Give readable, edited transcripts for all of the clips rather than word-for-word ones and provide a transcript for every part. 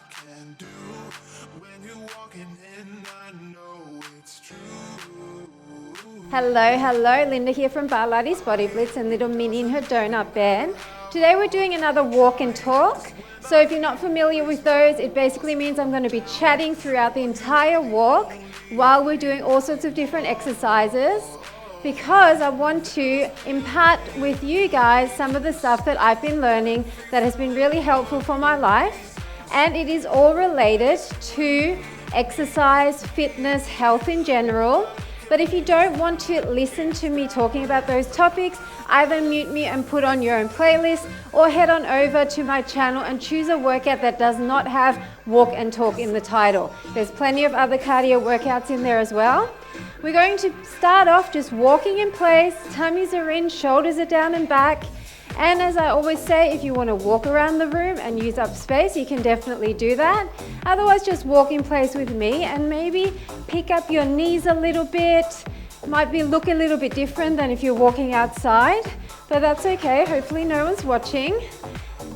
can do. When you're walking in, I know it's true. Hello, Linda here from Barlates Body Blitz and little Minnie in her donut bed. Today we're doing another walk and talk. So if you're not familiar with those, it basically means I'm going to be chatting throughout the entire walk while we're doing all sorts of different exercises, because I want to impart with you guys some of the stuff that I've been learning that has been really helpful for my life, and it is all related to exercise, fitness, health in general. But if you don't want to listen to me talking about those topics, either mute me and put on your own playlist, or head on over to my channel and choose a workout that does not have walk and talk in the title. There's plenty of other cardio workouts in there as well. We're going to start off just walking in place, tummies are in, shoulders are down and back. And as I always say, if you want to walk around the room and use up space, you can definitely do that. Otherwise, just walk in place with me and maybe pick up your knees a little bit. Might look a little bit different than if you're walking outside, but that's okay. Hopefully no one's watching.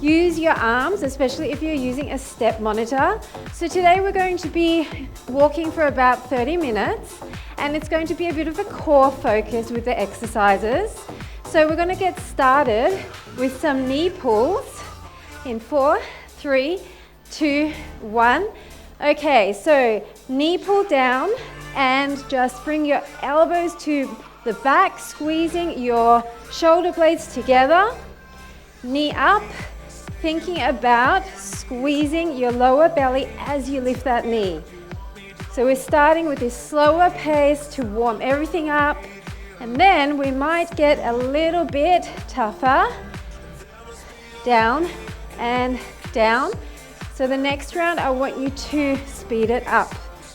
Use your arms, especially if you're using a step monitor. So today we're going to be walking for about 30 minutes, and it's going to be a bit of a core focus with the exercises. So we're going to get started with some knee pulls in 4, 3, 2, 1. Okay, so knee pull down and just bring your elbows to the back, squeezing your shoulder blades together. Knee up, thinking about squeezing your lower belly as you lift that knee. So we're starting with this slower pace to warm everything up. And then we might get a little bit tougher. Down and down. So the next round, I want you to speed it up.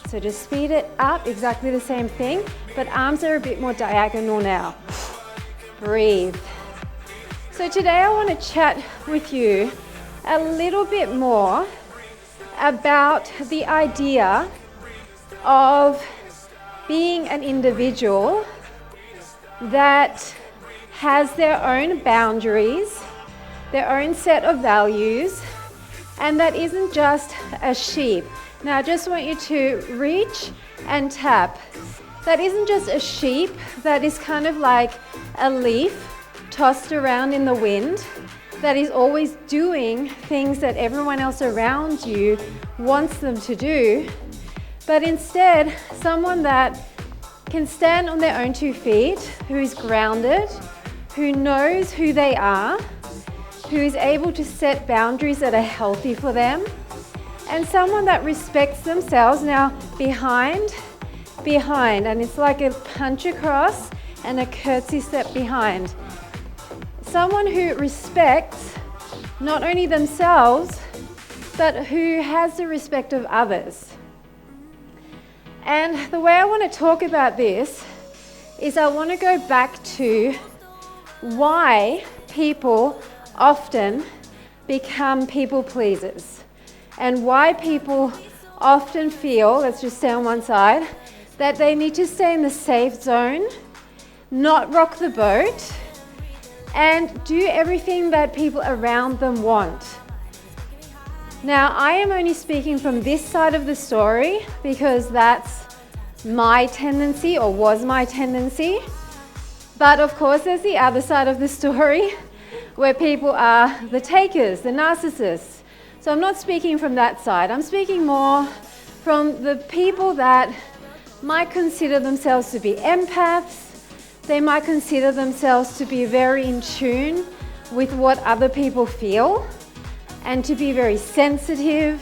So just speed it up, exactly the same thing, but arms are a bit more diagonal now. Breathe. So today I want to chat with you a little bit more about the idea of being an individual that has their own boundaries, their own set of values, and that isn't just a sheep. Now I just want you to reach and tap. That isn't just a sheep that is kind of like a leaf tossed around in the wind, that is always doing things that everyone else around you wants them to do, but instead someone that can stand on their own 2 feet, who is grounded, who knows who they are, who is able to set boundaries that are healthy for them, and someone that respects themselves. Now, behind, and it's like a punch across and a curtsy step behind. Someone who respects not only themselves, but who has the respect of others. And the way I want to talk about this is I want to go back to why people often become people pleasers, and why people often feel, let's just stay on one side, that they need to stay in the safe zone, not rock the boat, and do everything that people around them want. Now, I am only speaking from this side of the story because that's my tendency, or was my tendency. But of course, there's the other side of the story where people are the takers, the narcissists. So I'm not speaking from that side. I'm speaking more from the people that might consider themselves to be empaths. They might consider themselves to be very in tune with what other people feel, and to be very sensitive,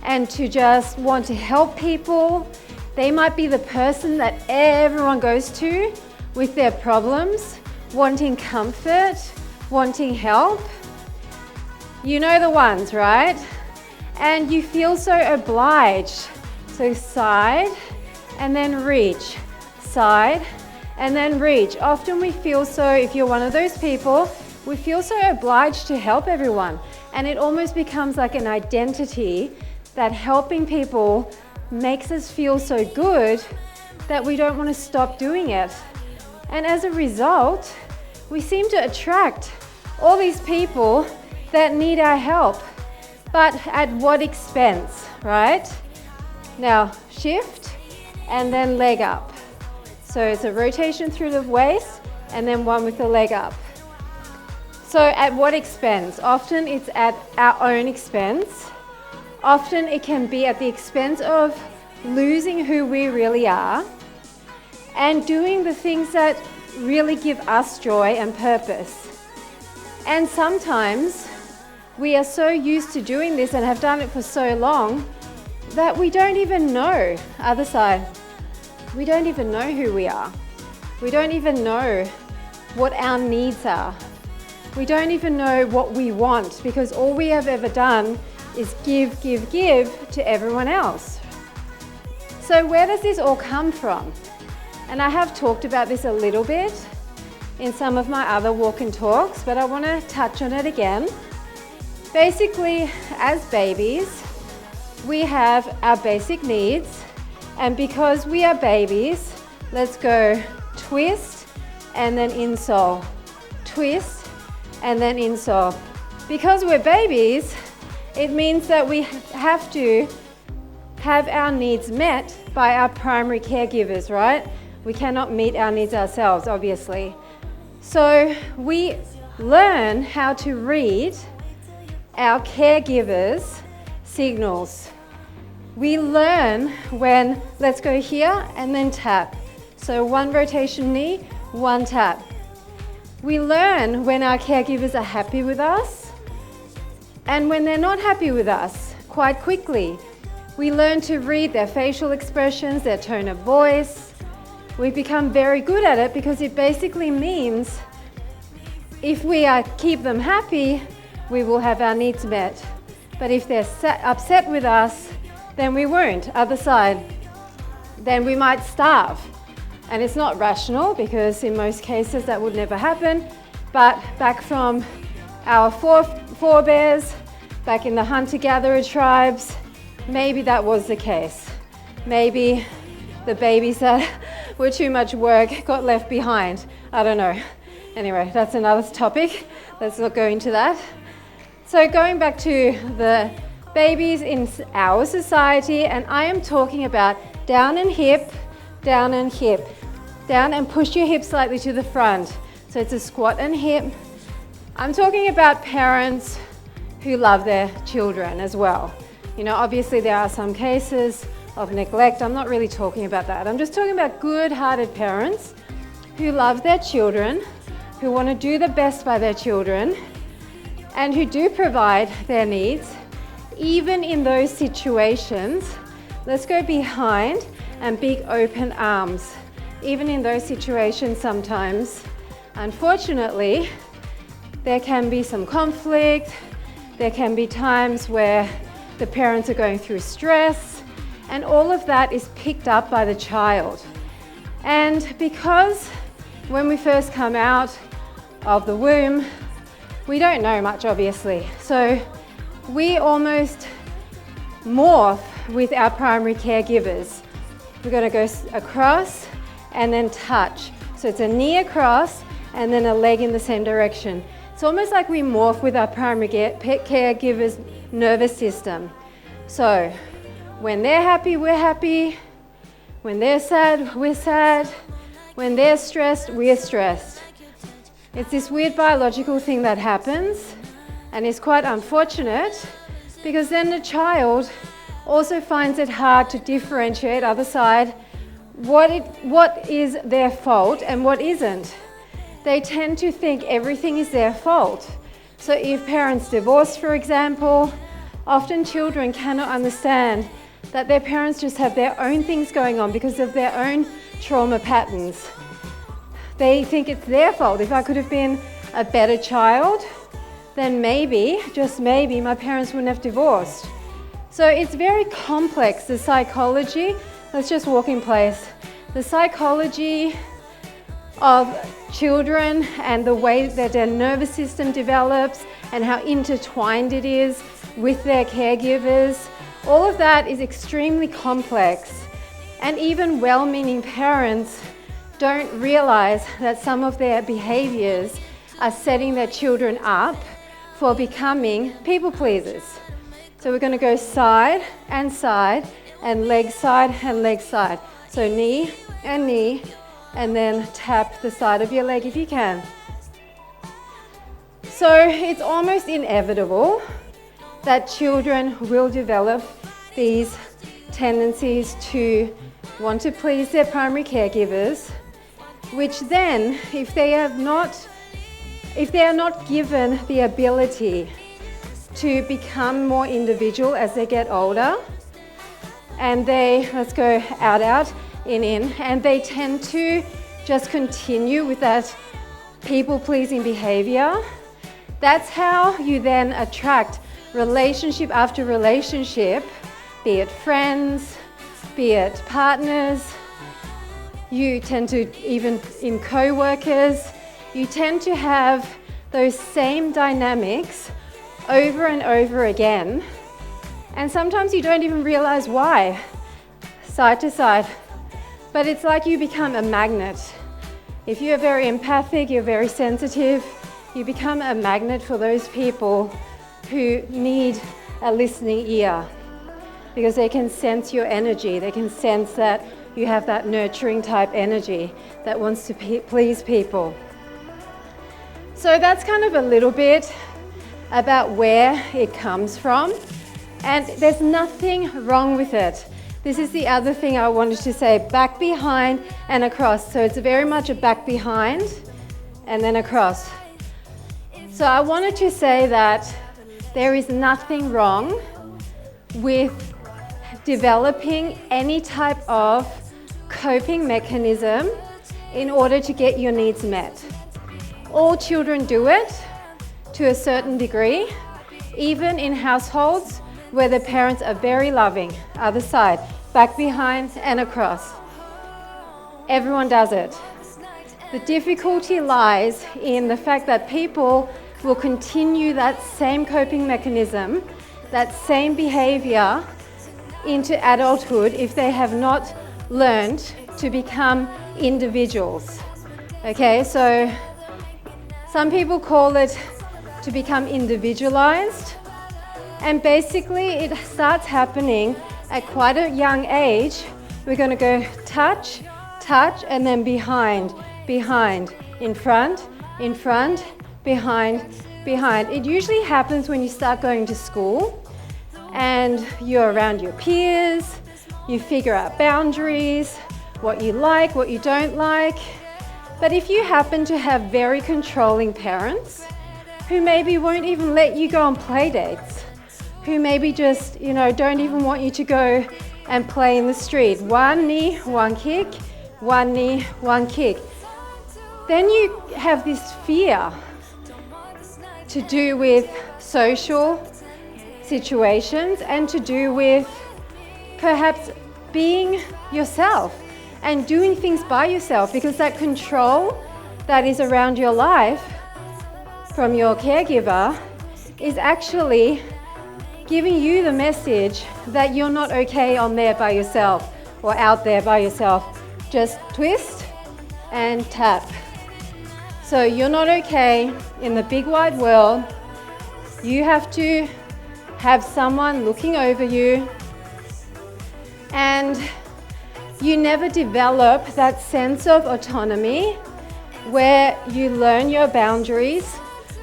and to just want to help people. They might be the person that everyone goes to with their problems, wanting comfort, wanting help. You know the ones, right? And you feel so obliged. So side and then reach, side and then reach. Often we feel so, if you're one of those people, we feel so obliged to help everyone. And it almost becomes like an identity that helping people makes us feel so good that we don't want to stop doing it. And as a result, we seem to attract all these people that need our help. but at what expense, right? Now shift and then leg up. So it's a rotation through the waist and then one with the leg up. So at what expense? Often it's at our own expense. Often it can be at the expense of losing who we really are and doing the things that really give us joy and purpose. And sometimes we are so used to doing this and have done it for so long that we don't even know, other side, we don't even know who we are. We don't even know what our needs are. We don't even know what we want because all we have ever done is give to everyone else. So where does this all come from? And I have talked about this a little bit in some of my other walk and talks, but I want to touch on it again. Basically, as babies, we have our basic needs, and because we are babies, let's go twist and then insole, twist and then insole. Because we're babies, it means that we have to have our needs met by our primary caregivers, right? We cannot meet our needs ourselves, obviously. So we learn how to read our caregivers' signals. We learn when, let's go here and then tap. So one rotation knee, one tap. We learn when our caregivers are happy with us and when they're not happy with us quite quickly. We learn to read their facial expressions, their tone of voice. We become very good at it because it basically means if we keep them happy, we will have our needs met. But if they're upset with us, then we won't. Other side, then we might starve. And it's not rational because in most cases that would never happen. But back from our forebears, back in the hunter-gatherer tribes, maybe that was the case. Maybe the babies that were too much work got left behind. I don't know. Anyway, that's another topic. Let's not go into that. So going back to the babies in our society, and I am talking about down and hip, down and hip, down and push your hips slightly to the front. So it's a squat and hip. I'm talking about parents who love their children as well. You know, obviously there are some cases of neglect. I'm not really talking about that. I'm just talking about good-hearted parents who love their children, who want to do the best by their children, and who do provide their needs. Even in those situations, let's go behind and big open arms. Even in those situations sometimes, unfortunately, there can be some conflict. There can be times where the parents are going through stress, and all of that is picked up by the child. And because when we first come out of the womb, we don't know much, obviously. So we almost morph with our primary caregivers. We're going to go across and then touch. So it's a knee across and then a leg in the same direction. It's almost like we morph with our primary caregiver's nervous system. So when they're happy, we're happy. When they're sad, we're sad. When they're stressed, we're stressed. It's this weird biological thing that happens, and it's quite unfortunate because then the child also finds it hard to differentiate, other side, what is their fault and what isn't. They tend to think everything is their fault. So if parents divorce, for example, often children cannot understand that their parents just have their own things going on because of their own trauma patterns. They think it's their fault. If I could have been a better child, then maybe, just maybe, my parents wouldn't have divorced. So it's very complex, the psychology. Let's just walk in place. The psychology of children and the way that their nervous system develops and how intertwined it is with their caregivers, all of that is extremely complex. And even well-meaning parents don't realize that some of their behaviors are setting their children up for becoming people pleasers. So we're going to go side and side and leg side and leg side. So knee, and then tap the side of your leg if you can. So it's almost inevitable that children will develop these tendencies to want to please their primary caregivers, which then, if they are not given the ability to become more individual as they get older, and they, let's go out, in, and they tend to just continue with that people-pleasing behavior, that's how you then attract relationship after relationship, be it friends, be it partners. You tend to, even in co-workers, you tend to have those same dynamics over and over again. And sometimes you don't even realize why, side to side. But it's like you become a magnet. If you're very empathic, you're very sensitive, you become a magnet for those people who need a listening ear, because they can sense your energy. They can sense that you have that nurturing type energy that wants to please people. So that's kind of a little bit about where it comes from. And there's nothing wrong with it. This is the other thing I wanted to say, back behind and across. So it's very much a back behind and then across. So I wanted to say that there is nothing wrong with developing any type of coping mechanism in order to get your needs met. All children do it to a certain degree, even in households where the parents are very loving. Other side, back behind and across. Everyone does it. The difficulty lies in the fact that people will continue that same coping mechanism, that same behavior into adulthood if they have not learned to become individuals. Okay, so some people call it to become individualized, and basically it starts happening at quite a young age. We're going to go touch, touch, and then behind, behind, in front, behind, behind. It usually happens when you start going to school and you're around your peers, you figure out boundaries, what you like, what you don't like. But if you happen to have very controlling parents who maybe won't even let you go on play dates, who maybe just, don't even want you to go and play in the street. One knee, one kick, one knee, one kick. Then you have this fear to do with social situations and to do with perhaps being yourself and doing things by yourself, because that control that is around your life from your caregiver is actually giving you the message that you're not okay on there by yourself or out there by yourself. Just twist and tap. So you're not okay in the big wide world. You have to have someone looking over you, and you never develop that sense of autonomy where you learn your boundaries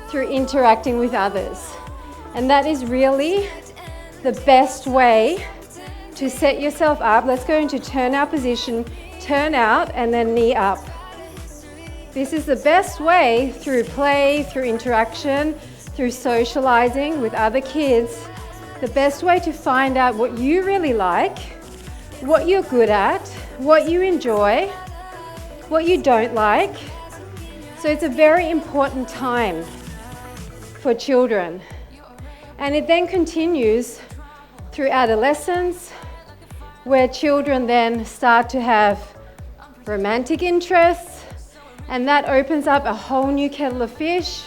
through interacting with others. And that is really the best way to set yourself up. Let's go into turnout position, turn out, and then knee up. This is the best way, through play, through interaction, through socializing with other kids, the best way to find out what you really like, what you're good at, what you enjoy, what you don't like. So it's a very important time for children. And it then continues through adolescence, where children then start to have romantic interests, and that opens up a whole new kettle of fish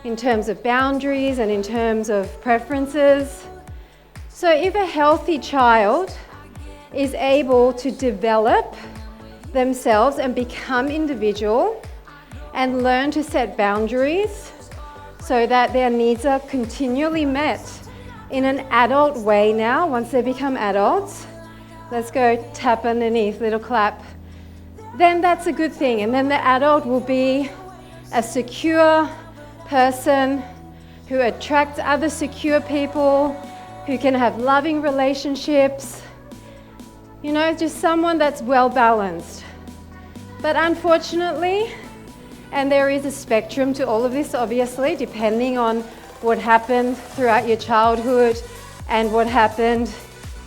in terms of boundaries and in terms of preferences. So if a healthy child is able to develop themselves and become individual and learn to set boundaries so that their needs are continually met in an adult way now, once they become adults. Let's go tap underneath, little clap. Then that's a good thing. And then the adult will be a secure person who attracts other secure people, who can have loving relationships, you know, just someone that's well balanced. But unfortunately, and there is a spectrum to all of this, obviously, depending on what happened throughout your childhood and what happened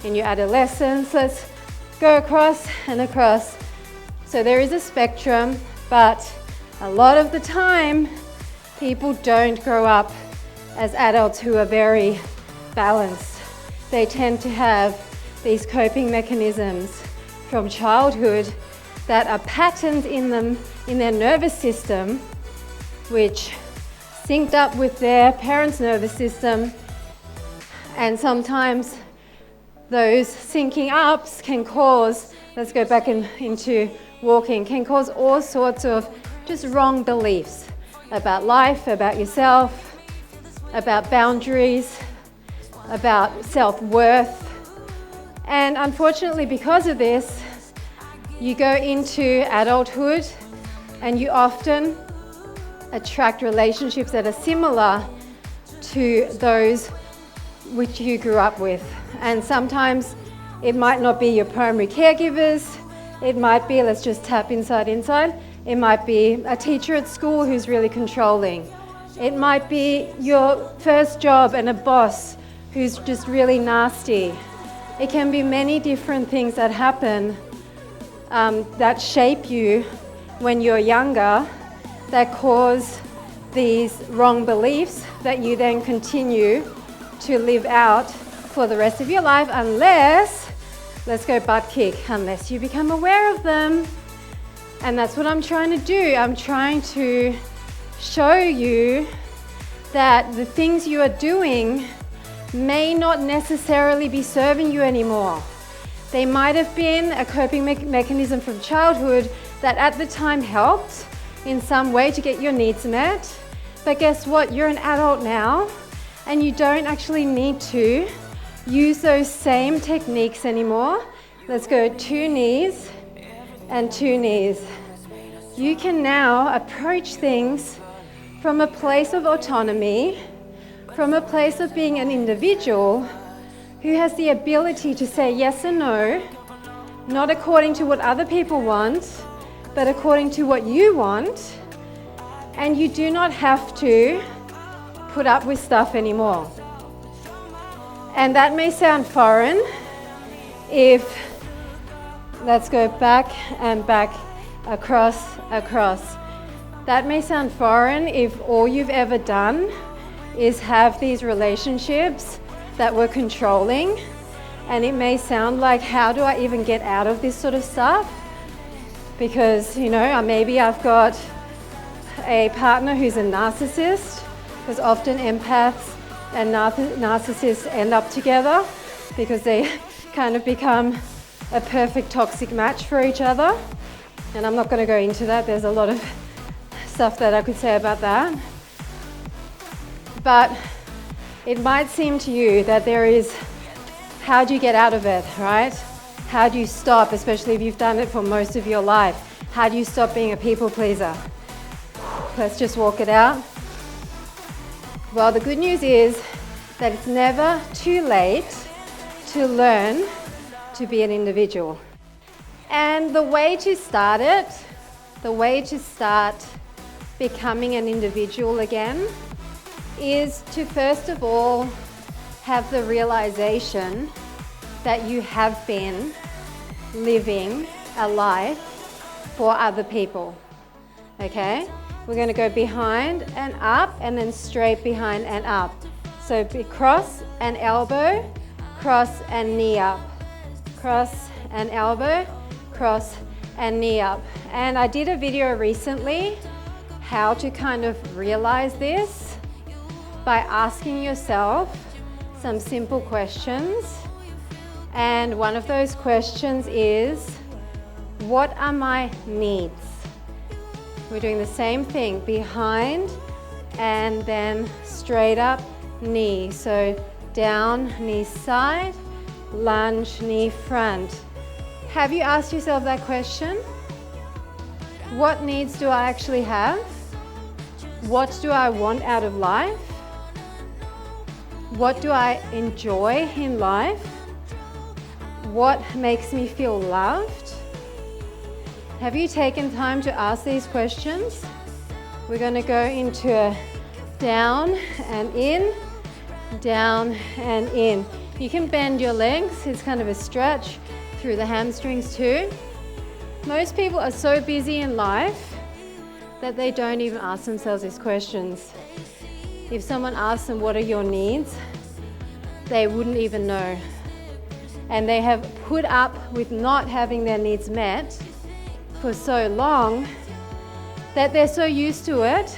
in your adolescence. Let's go across and across. So there is a spectrum, but a lot of the time, people don't grow up as adults who are very balanced. They tend to have these coping mechanisms from childhood that are patterns in them, in their nervous system, which synced up with their parents' nervous system. And sometimes those syncing ups can cause, let's go back into walking, can cause all sorts of just wrong beliefs about life, about yourself, about boundaries, about self-worth. And unfortunately, because of this, you go into adulthood and you often attract relationships that are similar to those which you grew up with. And sometimes it might not be your primary caregivers. It might be, let's just tap inside. It might be a teacher at school who's really controlling. It might be your first job and a boss who's just really nasty. It can be many different things that happen that shape you when you're younger, that cause these wrong beliefs that you then continue to live out for the rest of your life, unless, let's go butt kick, unless you become aware of them. And that's what I'm trying to do. I'm trying to show you that the things you are doing may not necessarily be serving you anymore. They might have been a coping mechanism from childhood that at the time helped in some way to get your needs met. But guess what? You're an adult now, and you don't actually need to use those same techniques anymore. Let's go 2 knees and 2 knees. You can now approach things from a place of autonomy, from a place of being an individual who has the ability to say yes and no, not according to what other people want, but according to what you want. And you do not have to put up with stuff anymore. And that may sound foreign if, let's go back and back, across. That may sound foreign if all you've ever done is have these relationships that were controlling. And it may sound like, how do I even get out of this sort of stuff? Because, you know, maybe I've got a partner who's a narcissist, because often empaths and narcissists end up together because they kind of become a perfect toxic match for each other. And I'm not going to go into that. There's a lot of stuff that I could say about that. But it might seem to you that there is, how do you get out of it, right? How do you stop, especially if you've done it for most of your life? How do you stop being a people pleaser? Let's just walk it out. Well, the good news is that it's never too late to learn to be an individual. And the way to start it, the way to start becoming an individual again, is to first of all have the realization that you have been living a life for other people. Okay? We're going to go behind and up, and then straight behind and up. So cross and elbow, cross and knee up. Cross and elbow, cross and knee up. And I did a video recently how to kind of realize this by asking yourself some simple questions. And one of those questions is, what are my needs? We're doing the same thing, behind and then straight up, knee. So down, knee side, lunge, knee front. Have you asked yourself that question? What needs do I actually have? What do I want out of life? What do I enjoy in life? What makes me feel loved? Have you taken time to ask these questions? We're going to go into a down and in, down and in. You can bend your legs, it's kind of a stretch through the hamstrings too. Most people are so busy in life that they don't even ask themselves these questions. If someone asks them, what are your needs? They wouldn't even know. And they have put up with not having their needs met for so long that they're so used to it,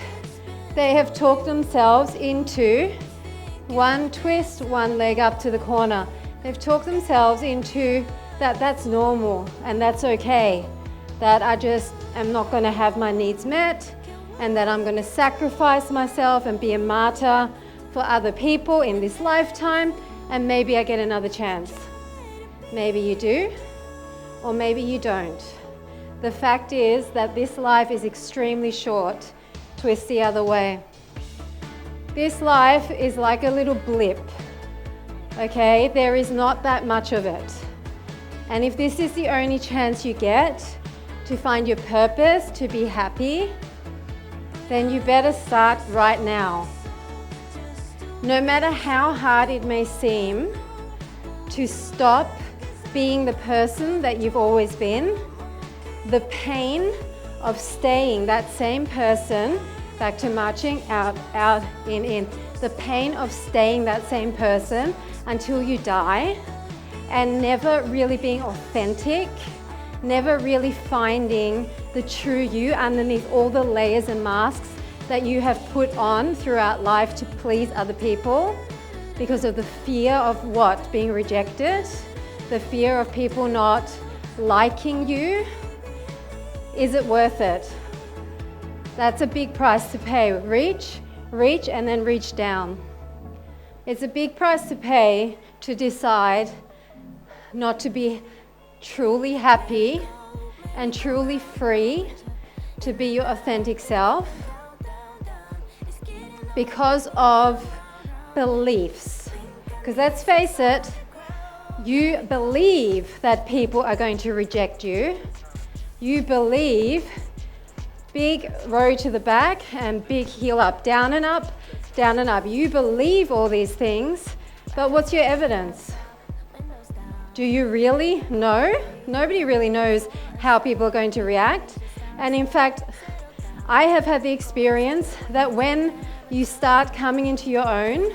they have talked themselves into one twist, one leg up to the corner. They've talked themselves into that's normal and that's okay, that I just am not going to have my needs met and that I'm going to sacrifice myself and be a martyr for other people in this lifetime, and maybe I get another chance. Maybe you do, or maybe you don't. The fact is that this life is extremely short. Twist the other way. This life is like a little blip, okay? There is not that much of it. And if this is the only chance you get to find your purpose, to be happy, then you better start right now. No matter how hard it may seem to stop being the person that you've always been, the pain of staying that same person, back to marching, out, out, in, the pain of staying that same person until you die and never really being authentic, never really finding the true you underneath all the layers and masks that you have put on throughout life to please other people because of the fear of what? Being rejected, the fear of people not liking you. Is it worth it? That's a big price to pay. Reach, reach, and then reach down. It's a big price to pay to decide not to be truly happy and truly free to be your authentic self because of beliefs. Because let's face it, you believe that people are going to reject you. You believe big row to the back and big heel up, down and up, down and up. You believe all these things, but what's your evidence? Do you really know? Nobody really knows how people are going to react. And in fact, I have had the experience that when you start coming into your own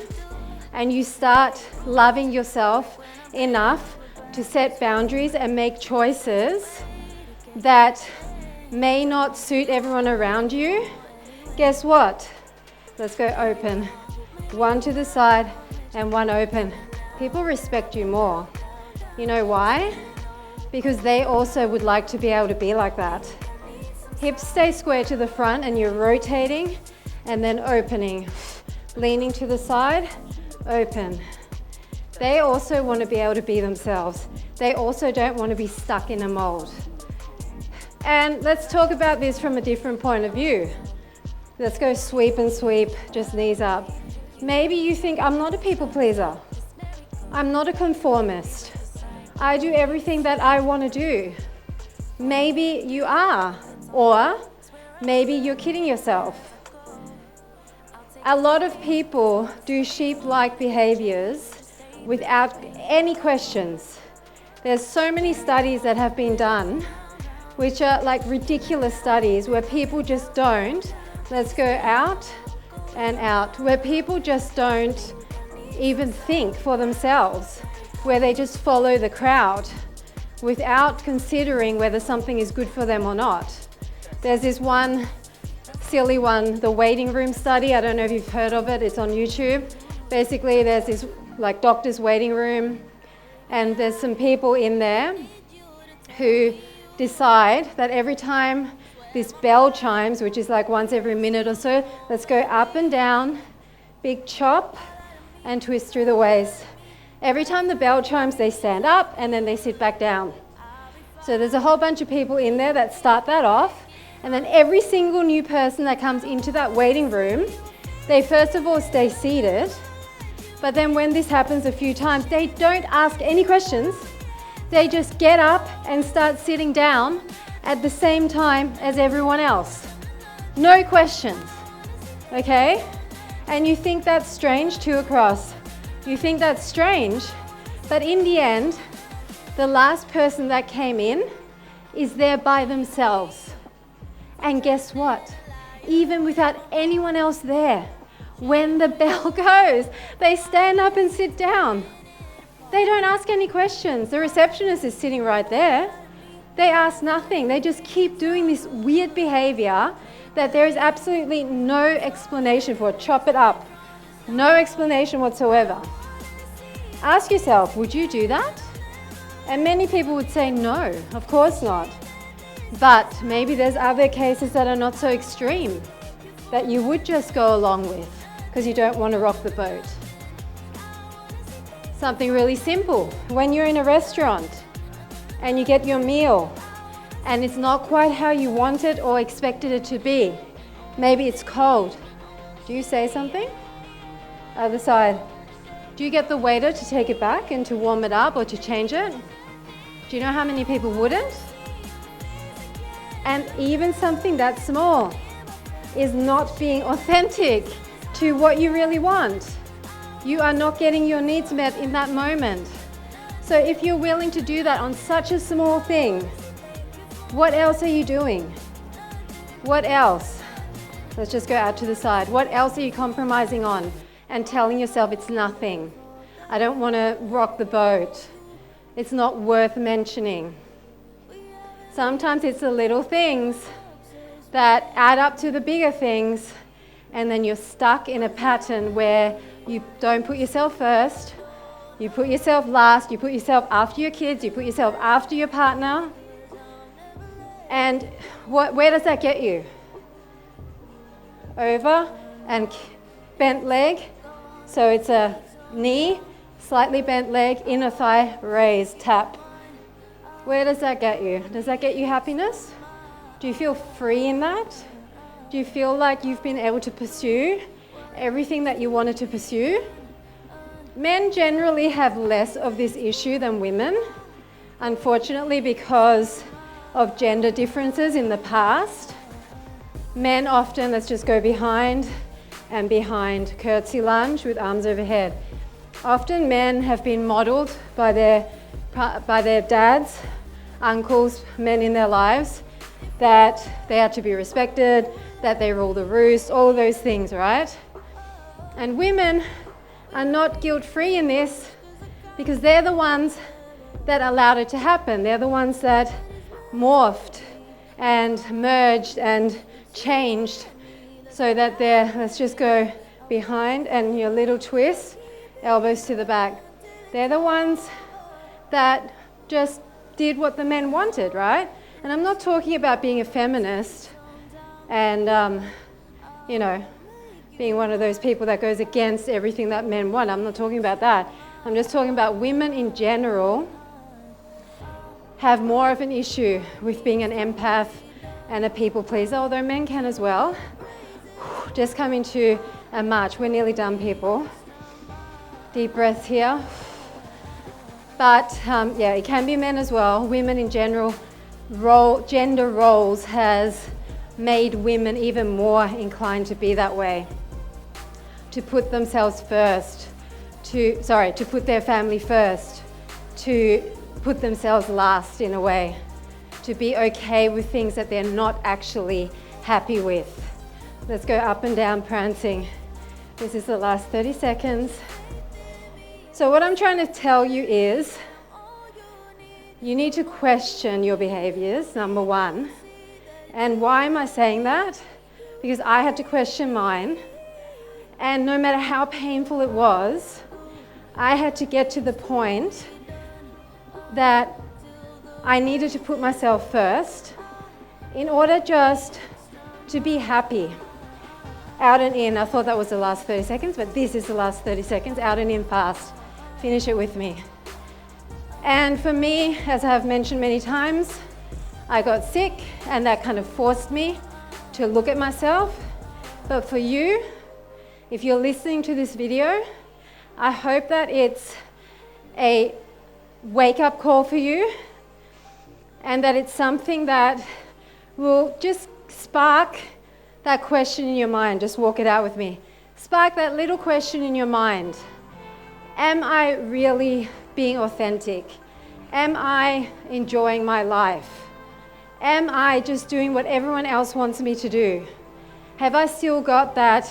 and you start loving yourself enough to set boundaries and make choices that may not suit everyone around you, guess what? Let's go open. One to the side and one open. People respect you more. You know why? Because they also would like to be able to be like that. Hips stay square to the front and you're rotating and then opening. Leaning to the side, open. They also want to be able to be themselves. They also don't want to be stuck in a mold. And let's talk about this from a different point of view. Let's go sweep and sweep, just knees up. Maybe you think, I'm not a people pleaser. I'm not a conformist. I do everything that I want to do. Maybe you are, or maybe you're kidding yourself. A lot of people do sheep-like behaviors without any questions. There's so many studies that have been done, which are like ridiculous studies where people just don't, let's go out and out, where people just don't even think for themselves, where they just follow the crowd without considering whether something is good for them or not. There's this one silly one, the waiting room study. I don't know if you've heard of it. It's on YouTube. Basically, there's this like doctor's waiting room, and there's some people in there who decide that every time this bell chimes, which is like once every minute or so, let's go up and down, big chop, and twist through the waist. Every time the bell chimes, they stand up and then they sit back down. So there's a whole bunch of people in there that start that off, and then every single new person that comes into that waiting room, they first of all stay seated, but then when this happens a few times, they don't ask any questions. They just get up and start sitting down at the same time as everyone else. No questions, okay? And you think that's strange, 2 across. You think that's strange, but in the end, the last person that came in is there by themselves. And guess what? Even without anyone else there, when the bell goes, they stand up and sit down. They don't ask any questions. The receptionist is sitting right there. They ask nothing. They just keep doing this weird behavior that there is absolutely no explanation for. Chop it up. No explanation whatsoever. Ask yourself, would you do that? And many people would say no, of course not. But maybe there's other cases that are not so extreme that you would just go along with because you don't want to rock the boat. Something really simple. When you're in a restaurant and you get your meal and it's not quite how you want it or expected it to be, maybe it's cold. Do you say something? Other side. Do you get the waiter to take it back and to warm it up or to change it? Do you know how many people wouldn't? And even something that small is not being authentic to what you really want. You are not getting your needs met in that moment. So if you're willing to do that on such a small thing, what else are you doing? What else? Let's just go out to the side. What else are you compromising on and telling yourself it's nothing? I don't want to rock the boat. It's not worth mentioning. Sometimes it's the little things that add up to the bigger things, and then you're stuck in a pattern where you don't put yourself first, you put yourself last, you put yourself after your kids, you put yourself after your partner. And where does that get you? Over and bent leg. So it's a knee, slightly bent leg, inner thigh, raise, tap. Where does that get you? Does that get you happiness? Do you feel free in that? Do you feel like you've been able to pursue everything that you wanted to pursue? Men generally have less of this issue than women, unfortunately, because of gender differences in the past. Men often, let's just go behind and behind, curtsy lunge with arms overhead. Often men have been modeled by their dads, uncles, men in their lives, that they are to be respected, that they rule the roost, all of those things, right? And women are not guilt-free in this because they're the ones that allowed it to happen. They're the ones that morphed and merged and changed so that they're, let's just go behind and your little twist, elbows to the back. They're the ones that just did what the men wanted, right? And I'm not talking about being a feminist and, being one of those people that goes against everything that men want. I'm not talking about that. I'm just talking about women in general have more of an issue with being an empath and a people pleaser, although men can as well. Just come into a march. We're nearly done, people. Deep breaths here. But it can be men as well. Women in general, gender roles has made women even more inclined to be that way. To put themselves first, to put their family first, to put themselves last in a way, to be okay with things that they're not actually happy with. Let's go up and down prancing. This is the last 30 seconds. So what I'm trying to tell you is you need to question your behaviors, number one. And why am I saying that? Because I had to question mine. And no matter how painful it was, I had to get to the point that I needed to put myself first in order just to be happy. Out and in. I thought that was the last 30 seconds, but this is the last 30 seconds. Out and in fast. Finish it with me. And for me, as I've mentioned many times, I got sick and that kind of forced me to look at myself. But for you, if you're listening to this video, I hope that it's a wake-up call for you and that it's something that will just spark that question in your mind. Just walk it out with me. Spark that little question in your mind. Am I really being authentic? Am I enjoying my life? Am I just doing what everyone else wants me to do? Have I still got that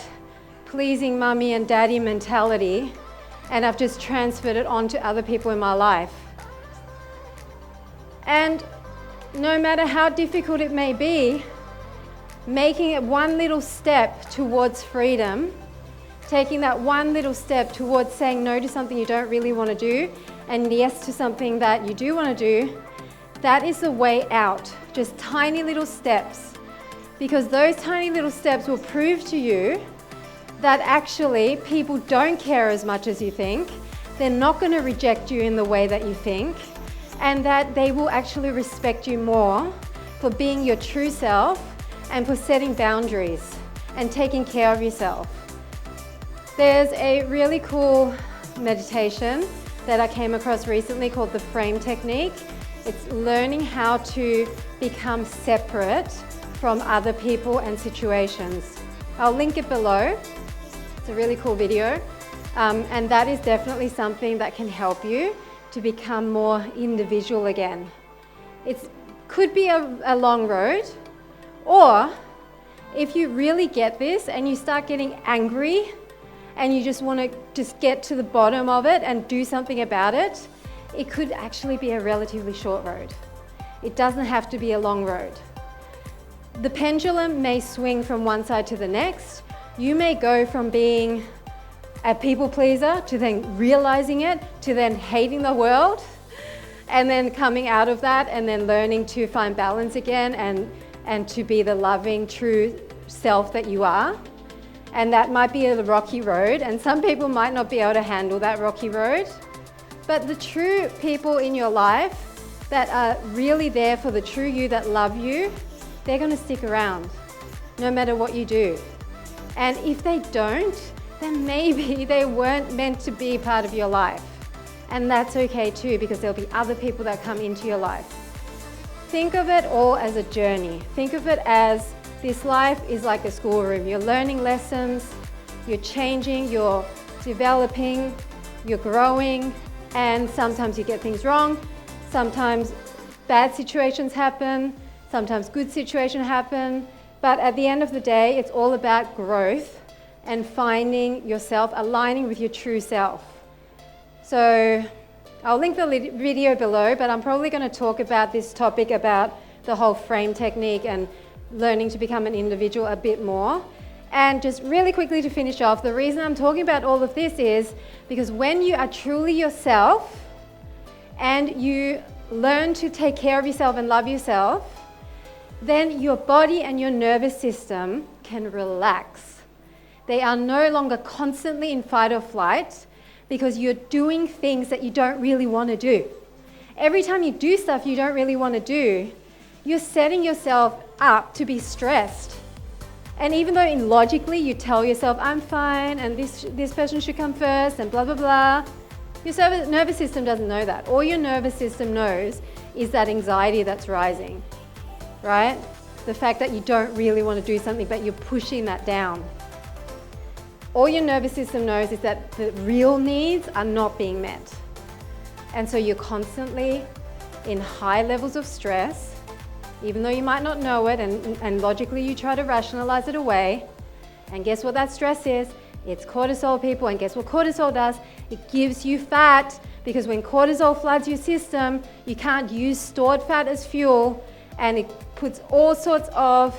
pleasing mummy and daddy mentality and I've just transferred it on to other people in my life? And no matter how difficult it may be, making it one little step towards freedom, taking that one little step towards saying no to something you don't really want to do and yes to something that you do want to do, that is the way out. Just tiny little steps. Because those tiny little steps will prove to you that actually people don't care as much as you think. They're not going to reject you in the way that you think, and that they will actually respect you more for being your true self and for setting boundaries and taking care of yourself. There's a really cool meditation that I came across recently called the frame technique. It's learning how to become separate from other people and situations. I'll link it below. It's a really cool video. And that is definitely something that can help you to become more individual again. It could be a long road, or if you really get this and you start getting angry and you just want to just get to the bottom of it and do something about it, it could actually be a relatively short road. It doesn't have to be a long road. The pendulum may swing from one side to the next. You may go from being a people pleaser to then realizing it, to then hating the world, and then coming out of that and then learning to find balance again and to be the loving, true self that you are. And that might be a rocky road, and some people might not be able to handle that rocky road. But the true people in your life that are really there for the true you, that love you, they're going to stick around no matter what you do. And if they don't, then maybe they weren't meant to be part of your life. And that's okay too, because there'll be other people that come into your life. Think of it all as a journey. Think of it as this life is like a schoolroom. You're learning lessons, you're changing, you're developing, you're growing, and sometimes you get things wrong. Sometimes bad situations happen, sometimes good situations happen. But at the end of the day, it's all about growth and finding yourself, aligning with your true self. So I'll link the video below, but I'm probably going to talk about this topic about the whole frame technique and learning to become an individual a bit more. And just really quickly to finish off, the reason I'm talking about all of this is because when you are truly yourself and you learn to take care of yourself and love yourself, then your body and your nervous system can relax. They are no longer constantly in fight or flight because you're doing things that you don't really want to do. Every time you do stuff you don't really want to do, you're setting yourself up to be stressed. And even though logically you tell yourself, I'm fine, and this person should come first, and blah, blah, blah, your nervous system doesn't know that. All your nervous system knows is that anxiety that's rising, right? The fact that you don't really want to do something, but you're pushing that down. All your nervous system knows is that the real needs are not being met. And so you're constantly in high levels of stress, even though you might not know it, and logically you try to rationalize it away. And guess what that stress is? It's cortisol, people. And guess what cortisol does? It gives you fat, because when cortisol floods your system, you can't use stored fat as fuel, and it puts all sorts of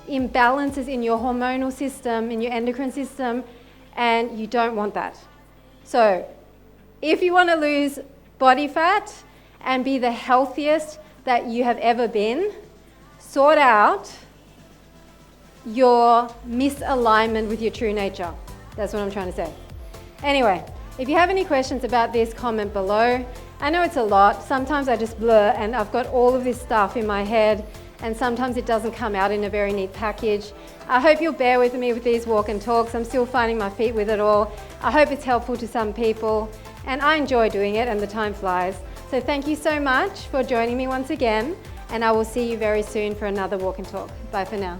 imbalances in your hormonal system, in your endocrine system, and you don't want that. So if you want to lose body fat and be the healthiest that you have ever been, sort out your misalignment with your true nature. That's what I'm trying to say. Anyway, if you have any questions about this, comment below. I know it's a lot. Sometimes I just blur and I've got all of this stuff in my head and sometimes it doesn't come out in a very neat package. I hope you'll bear with me with these walk and talks. I'm still finding my feet with it all. I hope it's helpful to some people and I enjoy doing it and the time flies. So thank you so much for joining me once again and I will see you very soon for another walk and talk. Bye for now.